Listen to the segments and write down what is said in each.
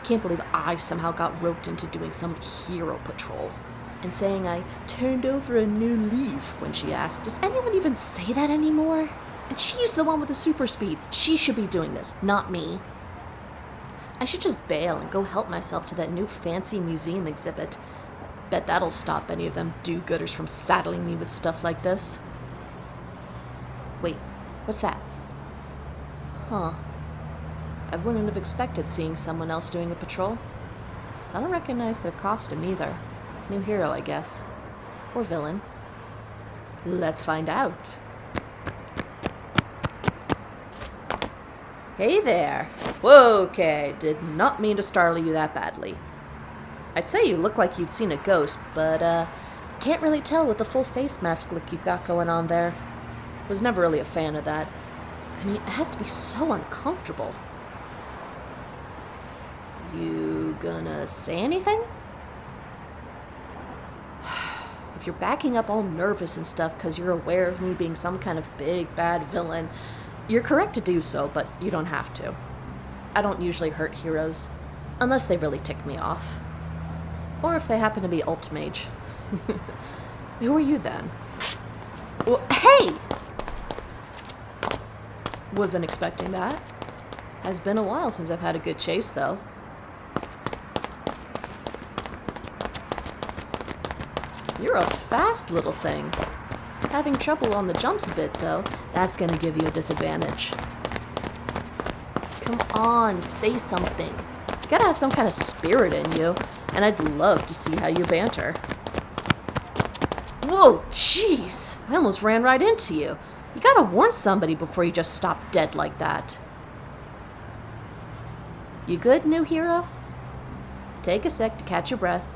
Can't believe I somehow got roped into doing some hero patrol. And saying I turned over a new leaf when she asked, does anyone even say that anymore? And she's the one with the super speed. She should be doing this, not me. I should just bail and go help myself to that new fancy museum exhibit. Bet that'll stop any of them do-gooders from saddling me with stuff like this. Wait, what's that? Huh. I wouldn't have expected seeing someone else doing a patrol. I don't recognize their costume either. New hero, I guess. Or villain. Let's find out. Hey there. Okay, did not mean to startle you that badly. I'd say you look like you'd seen a ghost, but can't really tell with the full face mask look you've got going on there. Was never really a fan of that. I mean, it has to be so uncomfortable. You gonna say anything? If you're backing up all nervous and stuff because you're aware of me being some kind of big, bad villain, you're correct to do so, but you don't have to. I don't usually hurt heroes, unless they really tick me off. Or if they happen to be Ultimage. Who are you then? Well, hey! Wasn't expecting that. Has been a while since I've had a good chase, though. You're a fast little thing. Having trouble on the jumps a bit, though. That's gonna give you a disadvantage. Come on, say something. You gotta have some kind of spirit in you, and I'd love to see how you banter. Whoa, jeez! I almost ran right into you. You gotta warn somebody before you just stop dead like that. You good, new hero? Take a sec to catch your breath.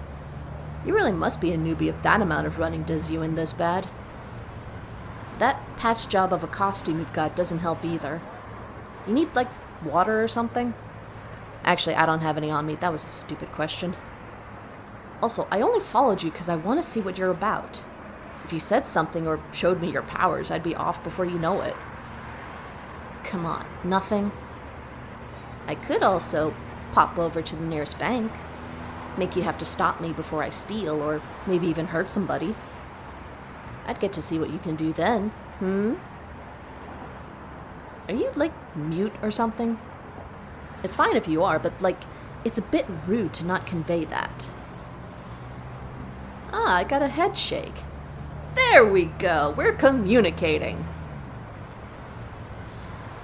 You really must be a newbie if that amount of running does you in this bad. That patch job of a costume you've got doesn't help either. You need, like, water or something? Actually, I don't have any on me. That was a stupid question. Also, I only followed you because I want to see what you're about. If you said something or showed me your powers, I'd be off before you know it. Come on, nothing? I could also pop over to the nearest bank. Make you have to stop me before I steal, or maybe even hurt somebody. I'd get to see what you can do then, Are you, like, mute or something? It's fine if you are, but, like, it's a bit rude to not convey that. Ah, I got a head shake. There we go, we're communicating.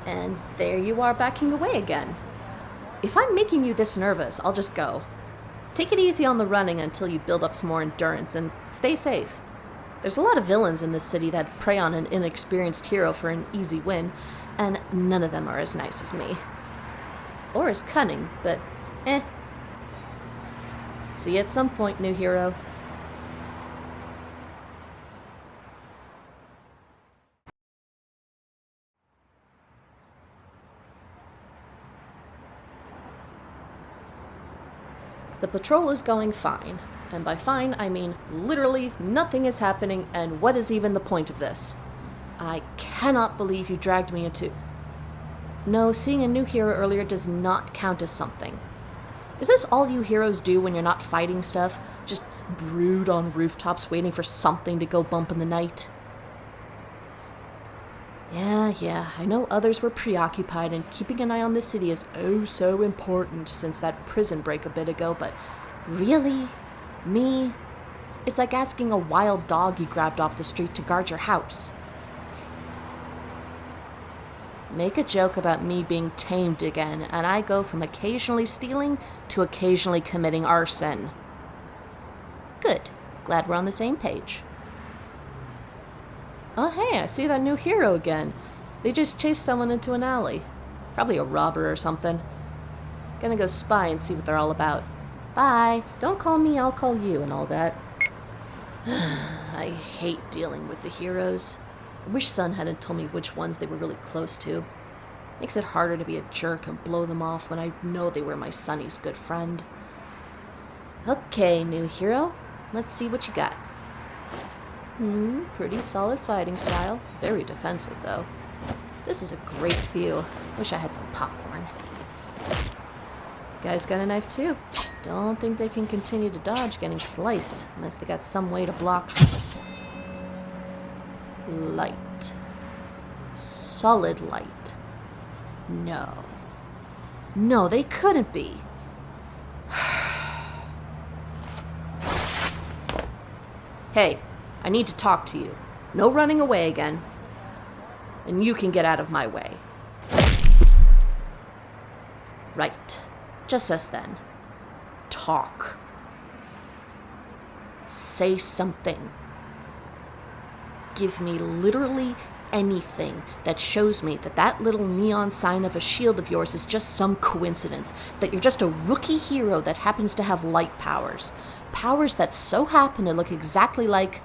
And there you are backing away again. If I'm making you this nervous, I'll just go. Take it easy on the running until you build up some more endurance, and stay safe. There's a lot of villains in this city that prey on an inexperienced hero for an easy win, and none of them are as nice as me. Or as cunning, but See you at some point, new hero. The patrol is going fine, and by fine I mean literally nothing is happening, and what is even the point of this? I cannot believe you dragged me into... No, seeing a new hero earlier does not count as something. Is this all you heroes do when you're not fighting stuff? Just brood on rooftops waiting for something to go bump in the night? Yeah, I know others were preoccupied, and keeping an eye on the city is oh so important since that prison break a bit ago, but really? Me? It's like asking a wild dog you grabbed off the street to guard your house. Make a joke about me being tamed again, and I go from occasionally stealing to occasionally committing arson. Good. Glad we're on the same page. Oh hey, I see that new hero again. They just chased someone into an alley. Probably a robber or something. Gonna go spy and see what they're all about. Bye. Don't call me, I'll call you and all that. I hate dealing with the heroes. I wish Sun hadn't told me which ones they were really close to. Makes it harder to be a jerk and blow them off when I know they were my Sonny's good friend. Okay, new hero. Let's see what you got. Pretty solid fighting style. Very defensive, though. This is a great view. Wish I had some popcorn. Guy's got a knife too. Don't think they can continue to dodge getting sliced unless they got some way to block. Light. Solid light. No. No, they couldn't be. Hey, I need to talk to you. No running away again. And you can get out of my way. Right. Just us then. Talk. Say something. Give me literally anything that shows me that that little neon sign of a shield of yours is just some coincidence, that you're just a rookie hero that happens to have light powers. Powers that so happen to look exactly like...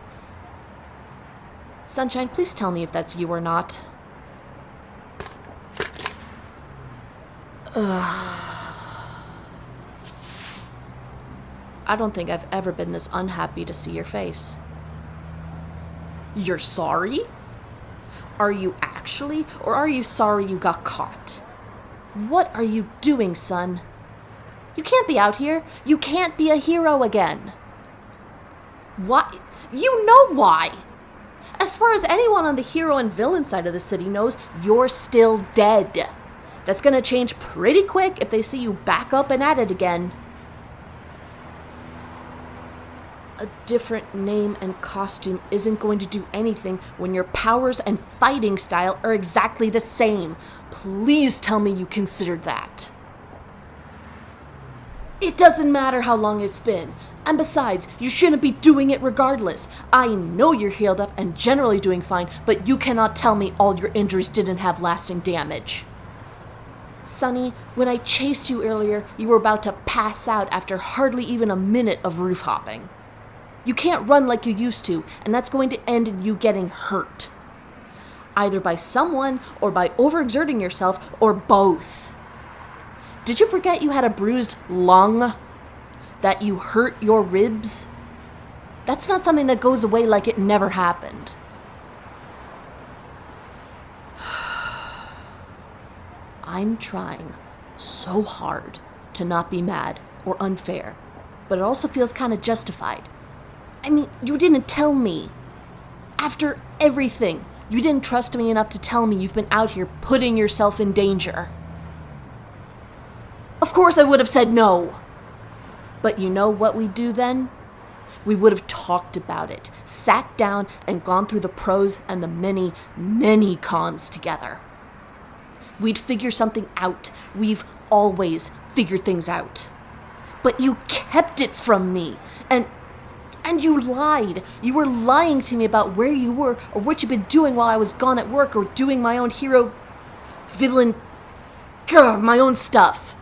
Sunshine, please tell me if that's you or not. I don't think I've ever been this unhappy to see your face. You're sorry? Are you actually, or are you sorry you got caught? What are you doing, son? You can't be out here. You can't be a hero again. Why? You know why. As far as anyone on the hero and villain side of the city knows, you're still dead. That's gonna change pretty quick if they see you back up and at it again. A different name and costume isn't going to do anything when your powers and fighting style are exactly the same. Please tell me you considered that. It doesn't matter how long it's been. And besides, you shouldn't be doing it regardless. I know you're healed up and generally doing fine, but you cannot tell me all your injuries didn't have lasting damage. Sonny, when I chased you earlier, you were about to pass out after hardly even a minute of roof hopping. You can't run like you used to, and that's going to end in you getting hurt. Either by someone, or by overexerting yourself, or both. Did you forget you had a bruised lung? That you hurt your ribs? That's not something that goes away like it never happened. I'm trying so hard to not be mad or unfair, but it also feels kind of justified. I mean, you didn't tell me. After everything, you didn't trust me enough to tell me you've been out here putting yourself in danger. Of course I would have said no. But you know what we'd do then? We would have talked about it, sat down and gone through the pros and the many, many cons together. We'd figure something out. We've always figured things out. But you kept it from me, and you lied. You were lying to me about where you were or what you've been doing while I was gone at work or doing my own hero, villain, my own stuff.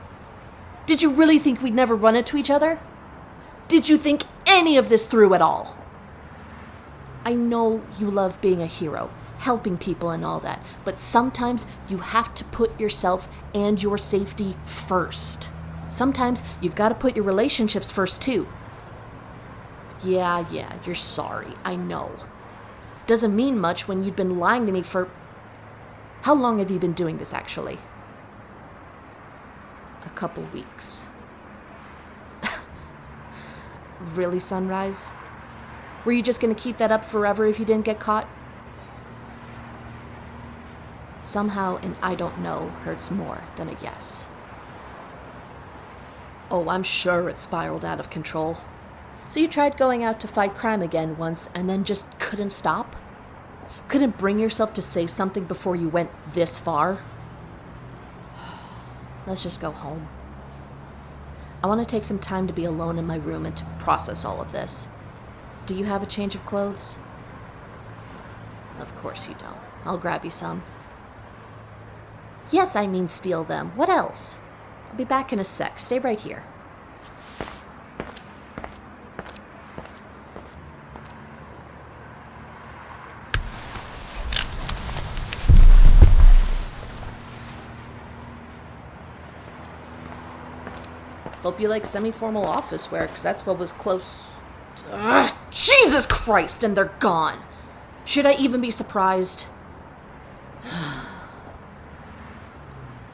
Did you really think we'd never run into each other? Did you think any of this through at all? I know you love being a hero, helping people and all that, but sometimes you have to put yourself and your safety first. Sometimes you've got to put your relationships first too. Yeah, you're sorry, I know. Doesn't mean much when you've been lying to me for... How long have you been doing this, actually? A couple weeks. Really, Sunrise? Were you just gonna keep that up forever if you didn't get caught? Somehow an I don't know hurts more than a yes. Oh, I'm sure it spiraled out of control. So you tried going out to fight crime again once and then just couldn't stop? Couldn't bring yourself to say something before you went this far? Let's just go home. I want to take some time to be alone in my room and to process all of this. Do you have a change of clothes? Of course you don't. I'll grab you some. Yes, I mean steal them. What else? I'll be back in a sec. Stay right here. Hope you like semi-formal office wear, because that's what was close. Ugh, Jesus Christ, and they're gone. Should I even be surprised?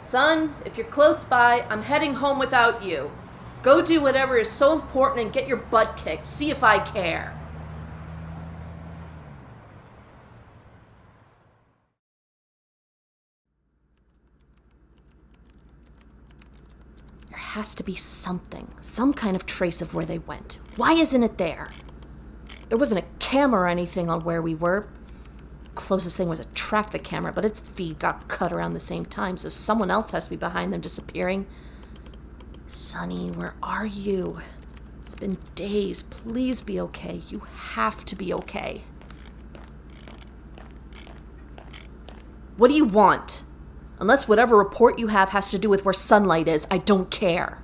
Son, if you're close by, I'm heading home without you. Go do whatever is so important and get your butt kicked. See if I care. There has to be something, some kind of trace of where they went. Why isn't it there? There wasn't a camera or anything on where we were. Closest thing was a traffic camera, but its feed got cut around the same time, so someone else has to be behind them disappearing. Sonny, where are you? It's been days. Please be okay. You have to be okay. What do you want? Unless whatever report you have has to do with where sunlight is, I don't care.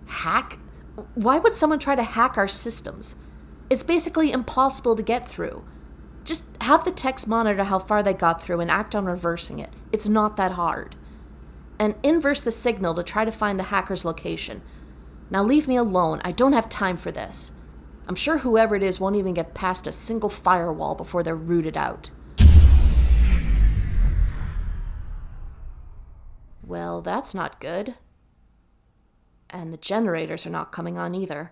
Hack? Why would someone try to hack our systems? It's basically impossible to get through. Just have the techs monitor how far they got through and act on reversing it. It's not that hard. And inverse the signal to try to find the hacker's location. Now leave me alone. I don't have time for this. I'm sure whoever it is won't even get past a single firewall before they're rooted out. Well, that's not good. And the generators are not coming on either.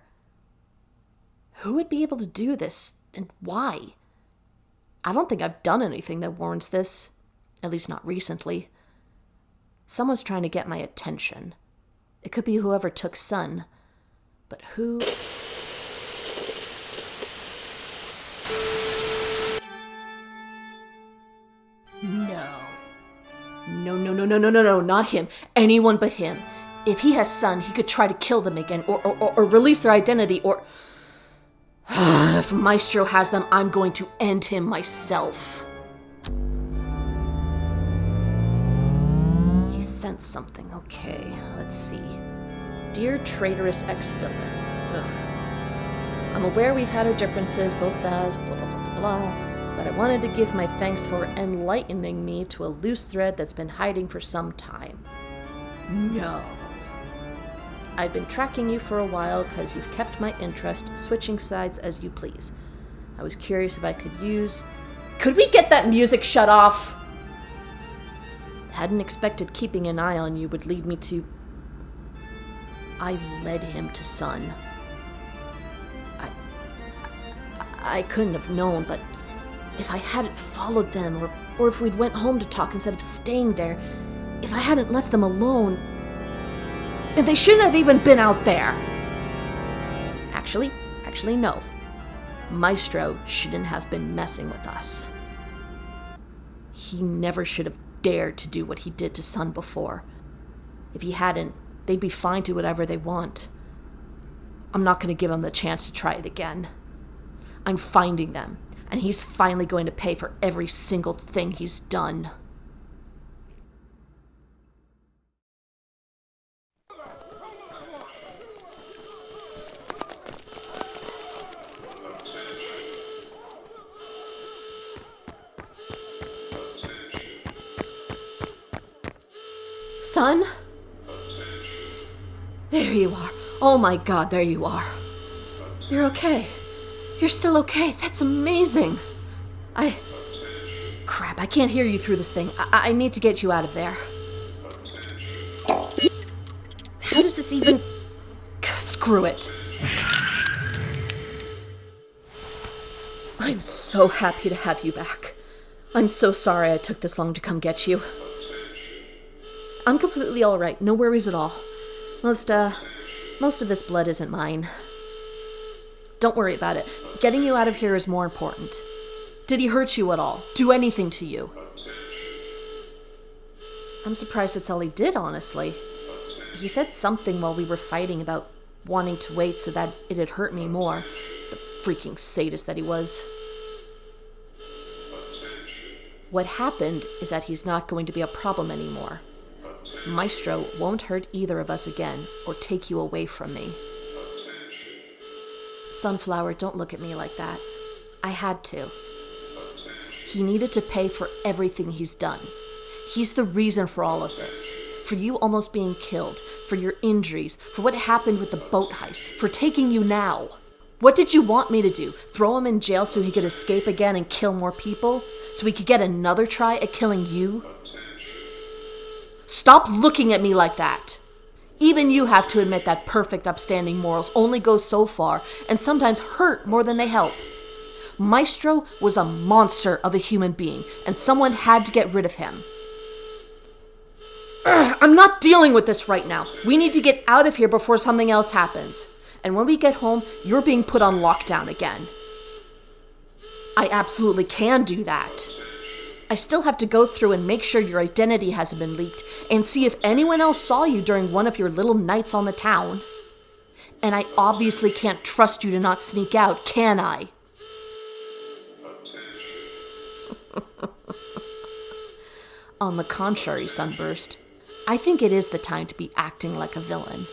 Who would be able to do this, and why? I don't think I've done anything that warrants this. At least not recently. Someone's trying to get my attention. It could be whoever took Sun. But who? No, not him. Anyone but him. If he has Sun, he could try to kill them again, or release their identity, or... If Maestro has them, I'm going to end him myself. He sent something. Okay, let's see. Dear traitorous ex-villain. I'm aware we've had our differences, both as blah, blah, blah, blah, blah, but I wanted to give my thanks for enlightening me to a loose thread that's been hiding for some time. No. I've been tracking you for a while because you've kept my interest, switching sides as you please. I was curious if I could use... Could we get that music shut off? Hadn't expected keeping an eye on you would lead me to... I led him to Sun. I couldn't have known, but if I hadn't followed them, or if we'd went home to talk instead of staying there, if I hadn't left them alone... And they shouldn't have even been out there. Actually, no. Maestro shouldn't have been messing with us. He never should have dared to do what he did to Sun before. If he hadn't, they'd be fine to whatever they want. I'm not going to give him the chance to try it again. I'm finding them, and he's finally going to pay for every single thing he's done. Son? There you are. Oh my God, there you are. You're okay. You're still okay. That's amazing. Crap, I can't hear you through this thing. I need to get you out of there. How does this even... Screw it. I'm so happy to have you back. I'm so sorry I took this long to come get you. I'm completely alright, no worries at all. Most of this blood isn't mine. Don't worry about it. Getting you out of here is more important. Did he hurt you at all? Do anything to you? I'm surprised that's all he did, honestly. He said something while we were fighting about wanting to wait so that it'd hurt me more. The freaking sadist that he was. What happened is that he's not going to be a problem anymore. Maestro won't hurt either of us again, or take you away from me. Sunflower, don't look at me like that. I had to. He needed to pay for everything he's done. He's the reason for all of this. For you almost being killed, for your injuries, for what happened with the boat heist, for taking you now. What did you want me to do? Throw him in jail so he could escape again and kill more people? So he could get another try at killing you? Stop looking at me like that. Even you have to admit that perfect, upstanding morals only go so far and sometimes hurt more than they help. Maestro was a monster of a human being, and someone had to get rid of him. I'm not dealing with this right now. We need to get out of here before something else happens. And when we get home, you're being put on lockdown again. I absolutely can do that. I still have to go through and make sure your identity hasn't been leaked and see if anyone else saw you during one of your little nights on the town. And I obviously can't trust you to not sneak out, can I? On the contrary, Sunburst, I think it is the time to be acting like a villain.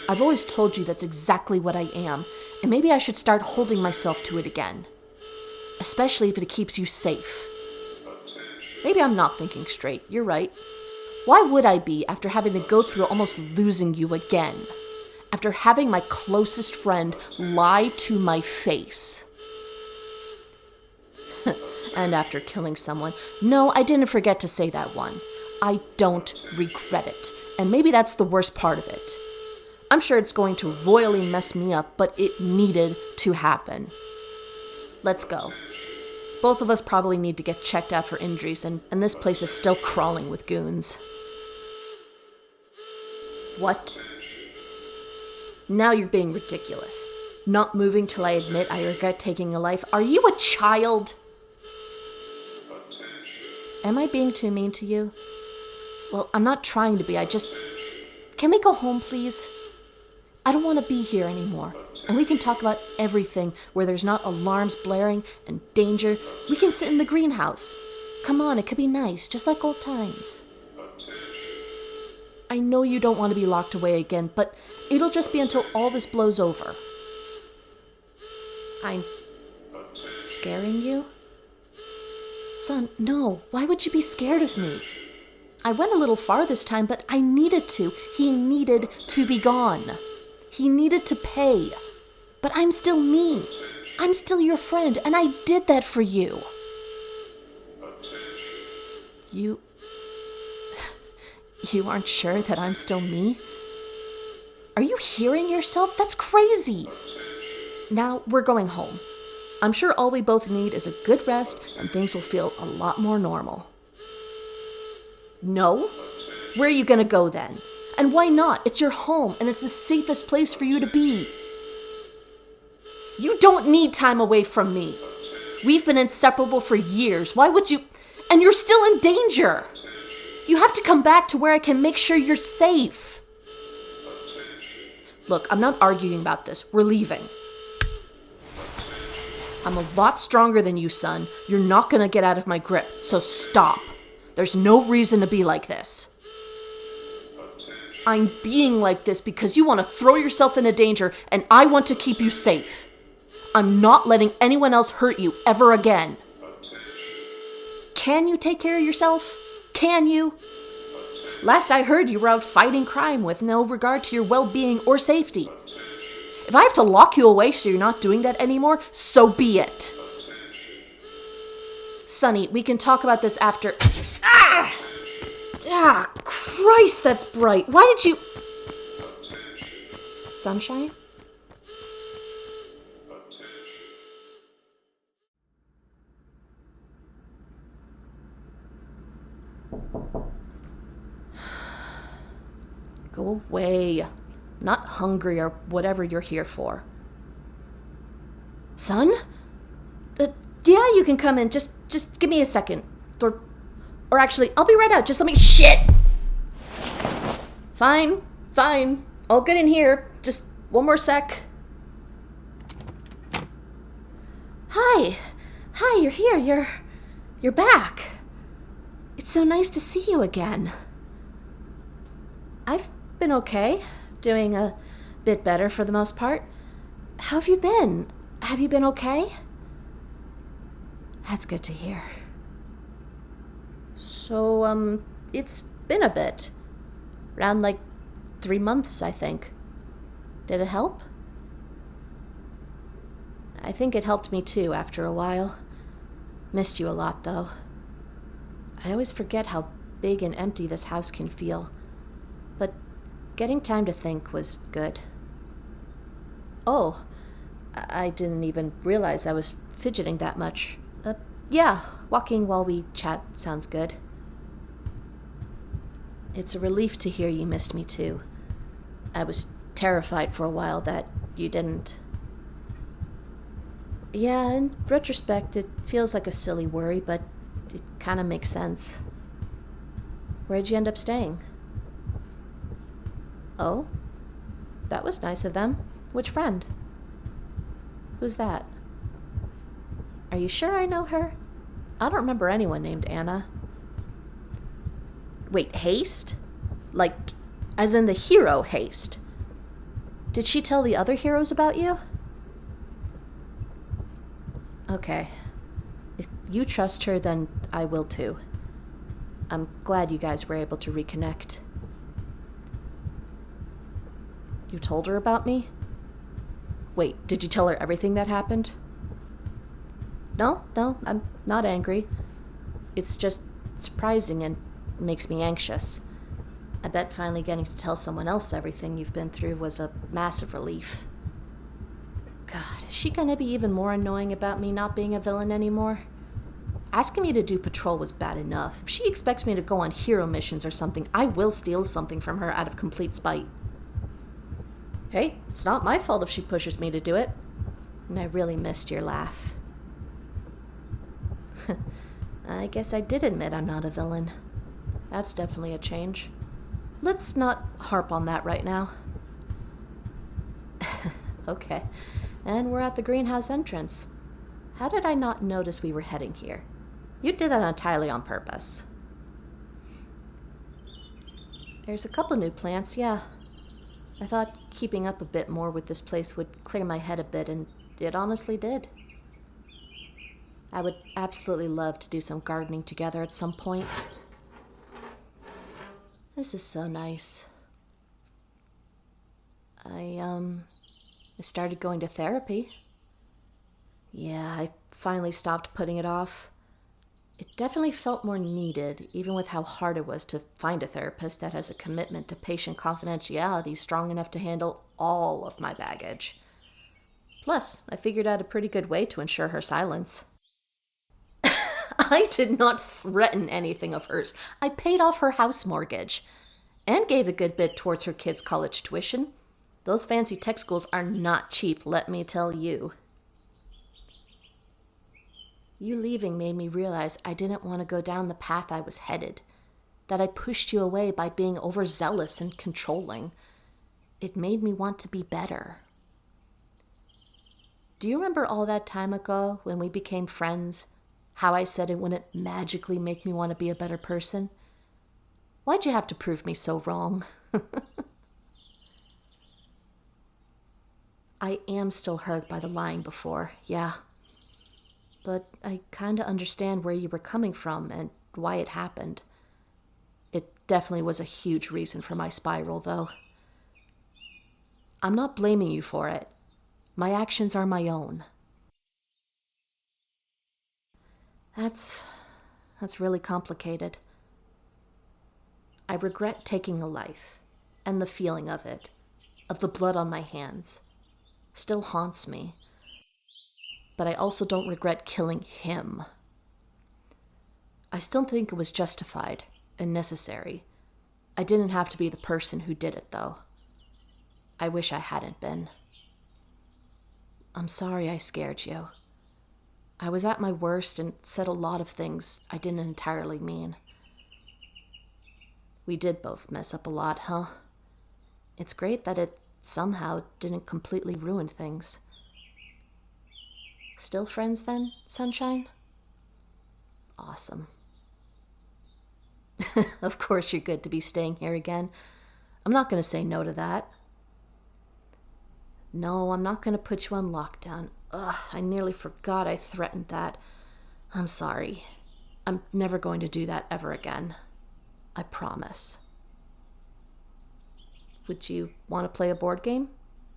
I've always told you that's exactly what I am, and maybe I should start holding myself to it again. Especially if it keeps you safe. Maybe I'm not thinking straight, you're right. Why would I be after having to go through almost losing you again? After having my closest friend lie to my face? And after killing someone. No, I didn't forget to say that one. I don't regret it. And maybe that's the worst part of it. I'm sure it's going to royally mess me up, but it needed to happen. Let's go. Both of us probably need to get checked out for injuries, and this place is still crawling with goons. What? Now you're being ridiculous. Not moving till I admit I regret taking a life. Are you a child? Am I being too mean to you? Well, I'm not trying to be, Can we go home, please? I don't want to be here anymore. And we can talk about everything where there's not alarms blaring and danger. We can sit in the greenhouse. Come on, it could be nice, just like old times. I know you don't want to be locked away again, but it'll just be until all this blows over. I'm scaring you? Son, no. Why would you be scared of me? I went a little far this time, but I needed to. He needed to be gone. He needed to pay. But I'm still me. I'm still your friend, and I did that for you. You aren't sure that I'm still me? Are you hearing yourself? That's crazy. Now we're going home. I'm sure all we both need is a good rest, and things will feel a lot more normal. No? Where are you gonna go then? And why not? It's your home, and it's the safest place for you to be. You don't need time away from me. We've been inseparable for years. Why would you? And you're still in danger. You have to come back to where I can make sure you're safe. Look, I'm not arguing about this. We're leaving. I'm a lot stronger than you, son. You're not gonna get out of my grip, so stop. There's no reason to be like this. I'm being like this because you want to throw yourself into danger, and I want to keep you safe. I'm not letting anyone else hurt you ever again. Can you take care of yourself? Can you? Last I heard, you were out fighting crime with no regard to your well-being or safety. If I have to lock you away so you're not doing that anymore, so be it. Sonny, we can talk about this after... Ah, Christ, that's bright. Why did you... Sunshine? Go away. I'm not hungry or whatever you're here for. Son? Yeah, you can come in. Just give me a second. Or actually, I'll be right out. Just let me... Shit! Fine. All good in here. Just one more sec. Hi, you're here. You're back. It's so nice to see you again. I've been okay. Doing a bit better for the most part. How have you been? Have you been okay? That's good to hear. So, it's been a bit. Around, 3 months, I think. Did it help? I think it helped me too after a while. Missed you a lot, though. I always forget how big and empty this house can feel. But getting time to think was good. Oh, I didn't even realize I was fidgeting that much. Yeah, walking while we chat sounds good. It's a relief to hear you missed me too. I was terrified for a while that you didn't. Yeah, in retrospect, it feels like a silly worry, but it kind of makes sense. Where'd you end up staying? Oh? That was nice of them. Which friend? Who's that? Are you sure I know her? I don't remember anyone named Anna. Wait, Haste? Like, as in the hero Haste? Did she tell the other heroes about you? Okay. If you trust her, then I will too. I'm glad you guys were able to reconnect. You told her about me? Wait, did you tell her everything that happened? No, I'm not angry. It's just surprising and makes me anxious. I bet finally getting to tell someone else everything you've been through was a massive relief. God, is she gonna be even more annoying about me not being a villain anymore? Asking me to do patrol was bad enough. If she expects me to go on hero missions or something, I will steal something from her out of complete spite. Hey, it's not my fault if she pushes me to do it. And I really missed your laugh. I guess I did admit I'm not a villain. That's definitely a change. Let's not harp on that right now. Okay, and we're at the greenhouse entrance. How did I not notice we were heading here? You did that entirely on purpose. There's a couple new plants, yeah. I thought keeping up a bit more with this place would clear my head a bit, and it honestly did. I would absolutely love to do some gardening together at some point. This is so nice. I started going to therapy. Yeah, I finally stopped putting it off. It definitely felt more needed, even with how hard it was to find a therapist that has a commitment to patient confidentiality strong enough to handle all of my baggage. Plus, I figured out a pretty good way to ensure her silence. I did not threaten anything of hers. I paid off her house mortgage and gave a good bit towards her kids' college tuition. Those fancy tech schools are not cheap, let me tell you. You leaving made me realize I didn't want to go down the path I was headed, that I pushed you away by being overzealous and controlling. It made me want to be better. Do you remember all that time ago when we became friends? How I said it wouldn't magically make me want to be a better person? Why'd you have to prove me so wrong? I am still hurt by the lying before, yeah. But I kinda understand where you were coming from and why it happened. It definitely was a huge reason for my spiral, though. I'm not blaming you for it. My actions are my own. That's really complicated. I regret taking a life, and the feeling of it, of the blood on my hands, still haunts me. But I also don't regret killing him. I still think it was justified and necessary. I didn't have to be the person who did it, though. I wish I hadn't been. I'm sorry I scared you. I was at my worst and said a lot of things I didn't entirely mean. We did both mess up a lot, huh? It's great that it somehow didn't completely ruin things. Still friends then, Sunshine? Awesome. Of course you're good to be staying here again. I'm not going to say no to that. No, I'm not going to put you on lockdown. Ugh, I nearly forgot I threatened that. I'm sorry. I'm never going to do that ever again. I promise. Would you want to play a board game?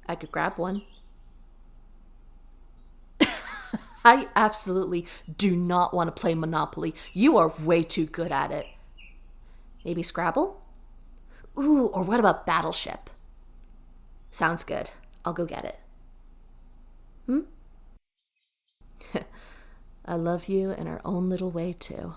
I could grab one. I absolutely do not want to play Monopoly. You are way too good at it. Maybe Scrabble? Ooh, or what about Battleship? Sounds good. I'll go get it. I love you in our own little way, too.